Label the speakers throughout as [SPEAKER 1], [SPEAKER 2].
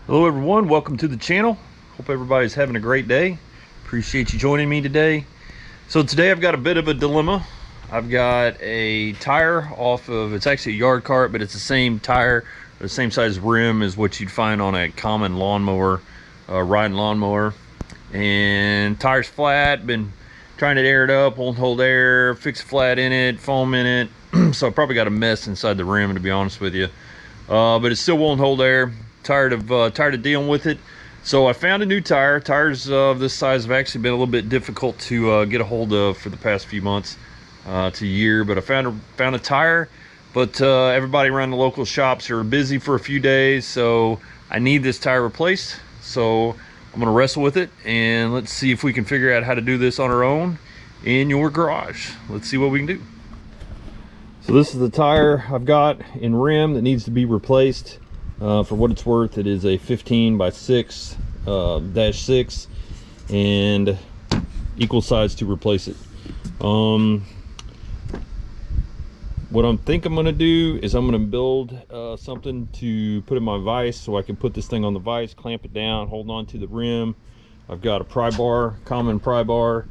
[SPEAKER 1] Hello everyone, welcome to the channel. Hope everybody's having a great day. Appreciate you joining me today. So today I've got a bit of a dilemma. I've got a tire off of, it's actually a yard cart, but it's the same tire, the same size rim as what you'd find on a common lawnmower, riding lawnmower. And tire's flat, been trying to air it up, won't hold air, fix a flat in it, foam in it. So I probably got a mess inside the rim, to be honest with you. But it still won't hold air. Tired of dealing with it, so I found a new tire. Tires of this size have actually been a little bit difficult to get a hold of for the past few months to a year, but I found a tire. But everybody around the local shops are busy for a few days, so I need this tire replaced. So I'm gonna wrestle with it and let's see if we can figure out how to do this on our own in your garage. Let's see what we can do. So this is the tire I've got in rim that needs to be replaced. For what it's worth, it is a 15 by 6 -6 and equal size to replace it. What I'm going to do is I'm going to build something to put in my vise so I can put this thing on the vise, clamp it down, hold on to the rim. I've got a pry bar, common pry bar,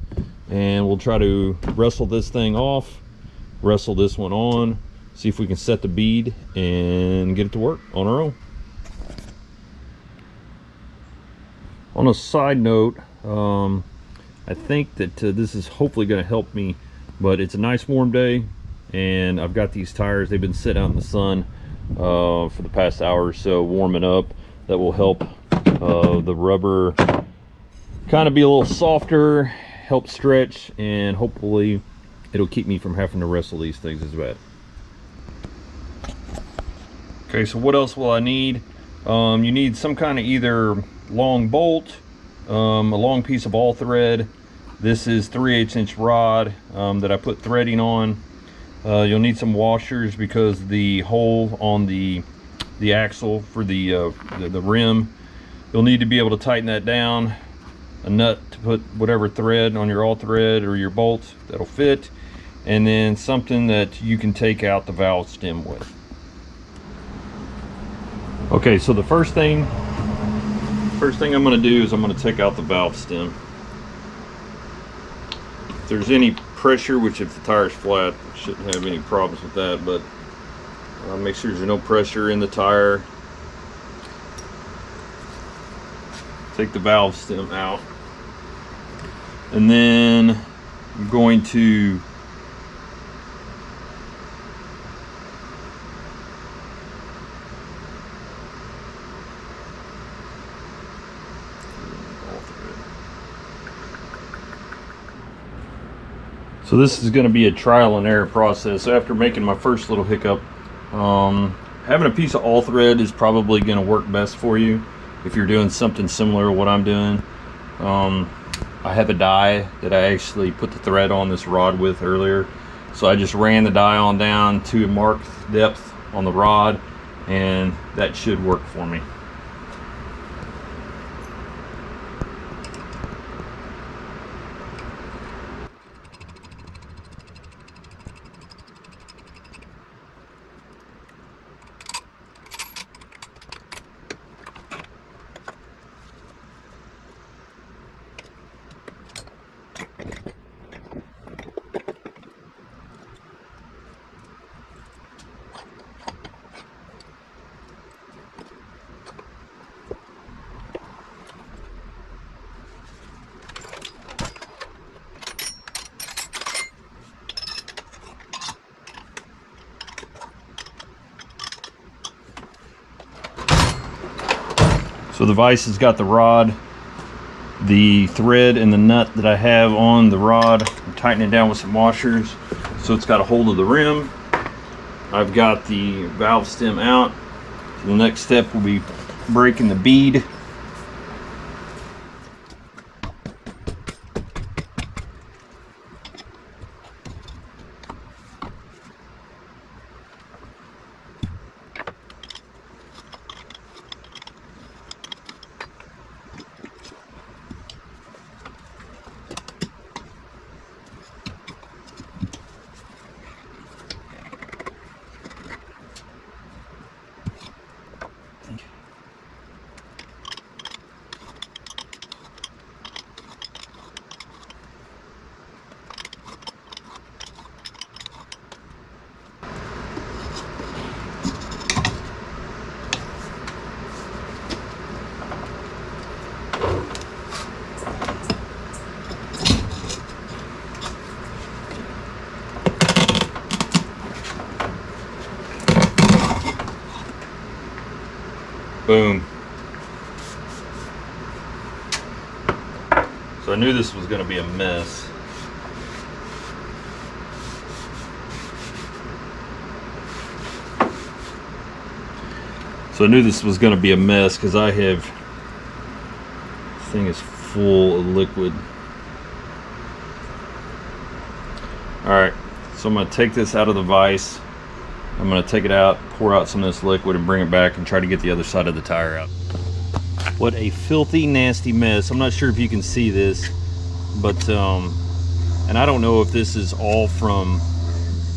[SPEAKER 1] and we'll try to wrestle this thing off, wrestle this one on, see if we can set the bead and get it to work on our own. On a side note, I think that this is hopefully going to help me, but it's a nice warm day and I've got these tires. They've been sitting out in the sun for the past hour or so, warming up. That will help the rubber kind of be a little softer, help stretch, and hopefully it'll keep me from having to wrestle these things as bad. Okay, so what else will I need? You need some kind of either long bolt, a long piece of all thread. This is 3/8 inch rod that I put threading on. You'll need some washers because the hole on the axle for the rim, you'll need to be able to tighten that down. A nut to put whatever thread on your all thread or your bolt that'll fit, and then something that you can take out the valve stem with. Okay, so the first thing I'm going to do is I'm going to take out the valve stem. If there's any pressure, which if the tire's flat, shouldn't have any problems with that, but make sure there's no pressure in the tire. Take the valve stem out, and then I'm going to So this is going to be a trial and error process. So after making my first little hiccup, having a piece of all thread is probably going to work best for you if you're doing something similar to what I'm doing. I have a die that I actually put the thread on this rod with earlier. So I just ran the die on down to a marked depth on the rod, and that should work for me. So the vise has got the rod, the thread, and the nut that I have on the rod. I'm tightening it down with some washers so it's got a hold of the rim. I've got the valve stem out. So the next step will be breaking the bead. Boom. So I knew this was going to be a mess. Because I have, this thing is full of liquid. Alright, so I'm going to take this out of the vise. I'm going to take it out, pour out some of this liquid, and bring it back and try to get the other side of the tire out. What a filthy, nasty mess. I'm not sure if you can see this, but, and I don't know if this is all from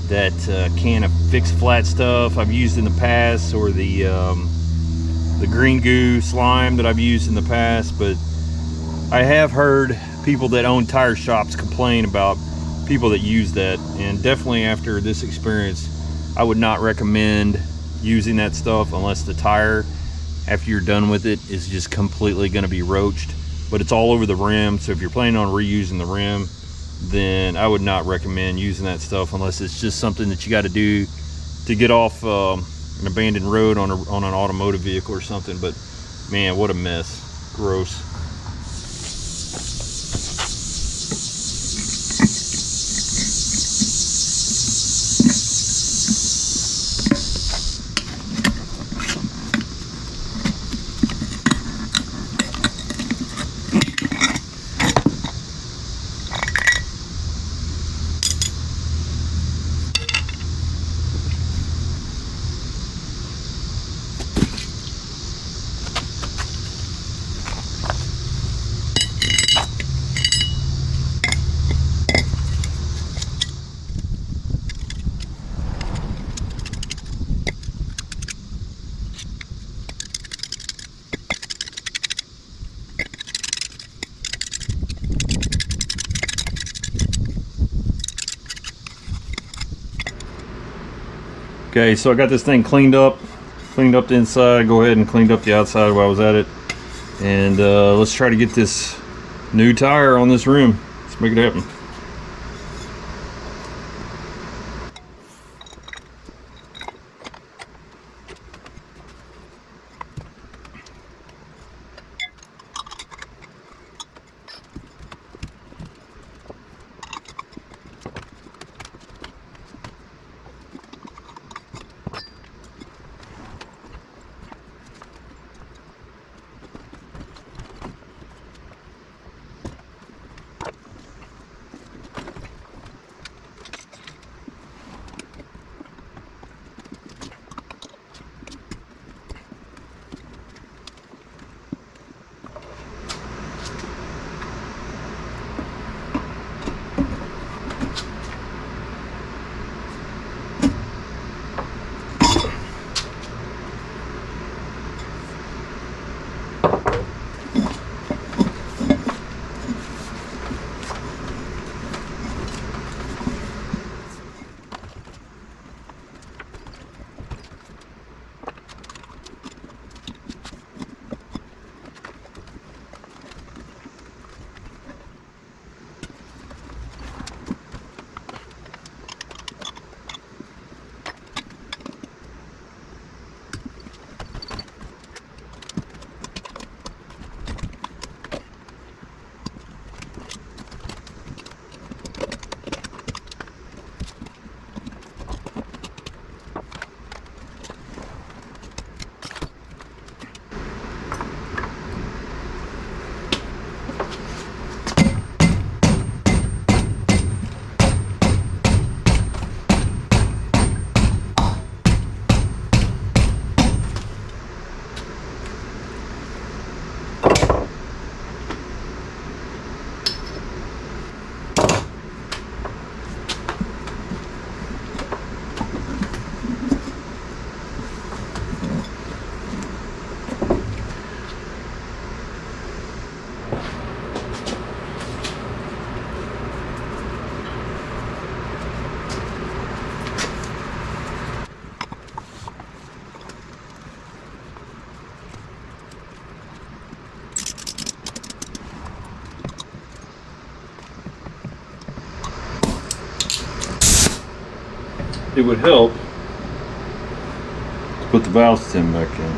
[SPEAKER 1] that can of fixed flat stuff I've used in the past, or the green goo slime that I've used in the past, but I have heard people that own tire shops complain about people that use that, and definitely after this experience I would not recommend using that stuff unless the tire, after you're done with it, is just completely going to be roached. But it's all over the rim, so if you're planning on reusing the rim, then I would not recommend using that stuff unless it's just something that you got to do to get off an abandoned road on an automotive vehicle or something. But man, what a mess. Gross. Okay, so I got this thing cleaned up the inside. Go ahead and cleaned up the outside while I was at it, and let's try to get this new tire on this rim. Let's make it happen. It would help to put the valve stem back in.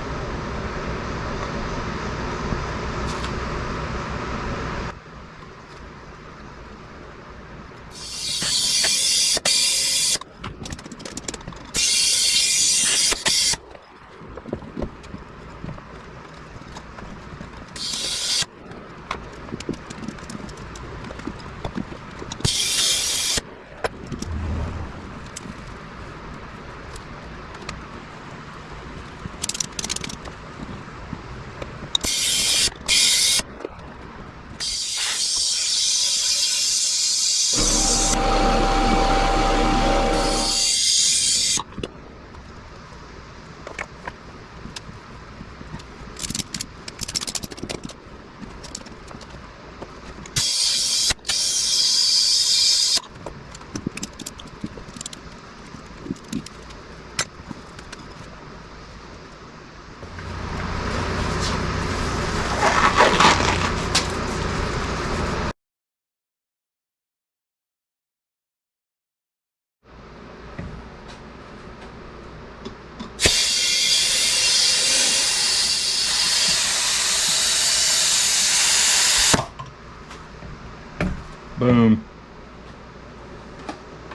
[SPEAKER 1] Boom.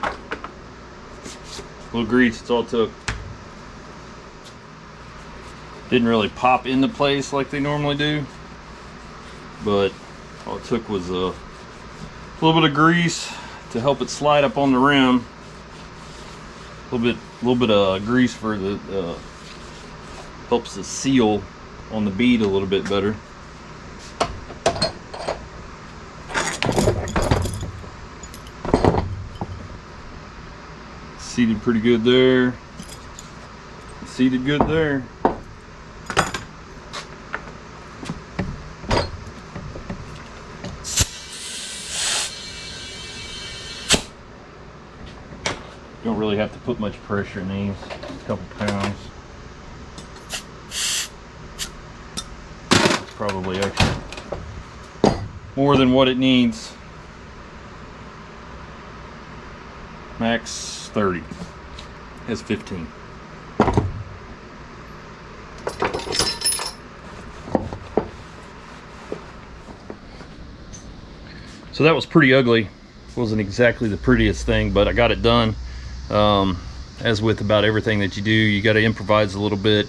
[SPEAKER 1] A little grease, it's all it took. Didn't really pop into place like they normally do, but all it took was a little bit of grease to help it slide up on the rim. A little bit of grease for the helps the seal on the bead a little bit better. Seated pretty good there. Seated good there. Don't really have to put much pressure in these. A couple pounds. Probably actually more than what it needs. Max 30. Has 15. So that was pretty ugly. Wasn't exactly the prettiest thing, but I got it done. As with about everything that you do, you got to improvise a little bit,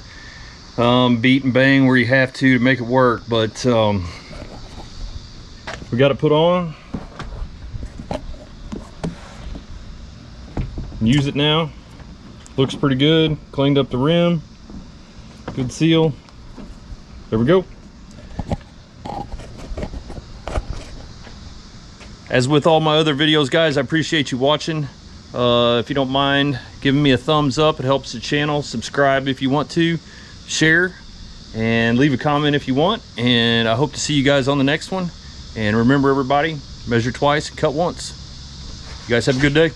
[SPEAKER 1] beat and bang where you have to make it work, but we got it put on. Use it now. Looks pretty good. Cleaned up the rim. Good seal. There we go. As with all my other videos, guys, I appreciate you watching. If you don't mind giving me a thumbs up, it helps the channel. Subscribe if you want to, share, and leave a comment if you want. And I hope to see you guys on the next one. And remember, everybody, measure twice and cut once. You guys have a good day.